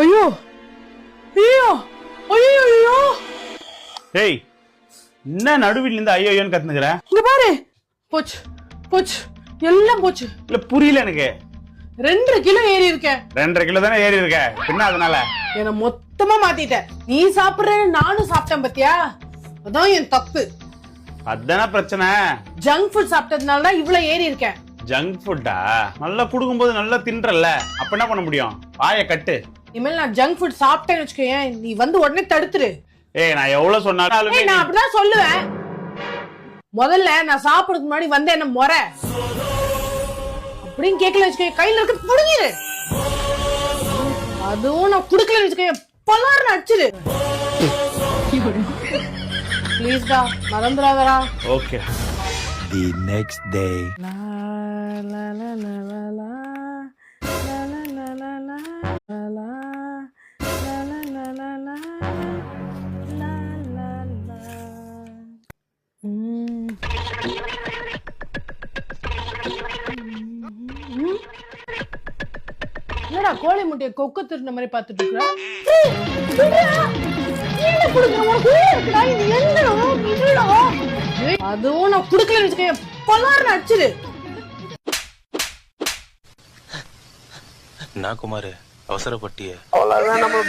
ஐயோ ஐயோ ஐயோ ஐயோ ஏய் என்ன நடுவில் இருந்து ஐயோன்னு கத்துனுக்குற? இங்க பாரு, போச்சு போச்சு எல்லாம் போச்சு. இல்ல புரியல எனக்கு. 2 கிலோ ஏறி இருக்கேன். 2.5 கிலோ தானே ஏறி இருக்க, என்ன அதனால? என்ன மொத்தமா மாத்திட்ட. நீ சாப்பிடுறேன்னு நானும் சாப்பிட்டேன் பத்தியா, அதான் என் தப்பு. அதான பிரச்சனை. ஜங்க் ஃபுட் சாப்பிட்டதுனால தான் இவ்வளவு ஏறி இருக்கேன். ஜங்க் ஃபுட்டா? நல்லா குடுக்கும்போது நல்லா தின்றல்ல, அப்ப என்ன பண்ண முடியும்? வாயை கட்டு. இனிமேல் நான் ஜங்க் ஃபுட் சாப்பிட்டேன்னு வச்சுக்கேன், நீ வந்து உடனே தடுத்துரு. ஏய் நான் எவ்வளவு சொன்னாலும் நான் அப்படிதான் சொல்லுவேன். முதல்ல நான் சாப்பிடுறதுக்கு முன்னாடி வந்து என்ன முறை அப்படின்னு கேட்கல வச்சுக்கேன், கையில இருக்க புடுங்கிரு. அதுவும் நான் குடுக்கல வச்சுக்கேன், பலார்னு அடிச்சிரு. ப்ளீஸ்டா, மறந்துடாதடா. ஓகே. The next day. லா லா லா லா லா லா லா லா லா லா லா லா லா லா லா லா லா. என்னடா கோழி முட்டைய கொக்கு திருந்த மாதிரி பாத்துட்டு இருக்க? அதுவும் நான் குடுக்கல வச்சுக்கேன், பலார்னு அடிச்சிரு. நான் குமார் அவசரப்பட்டிய அவ்வளவுதான் நம்ம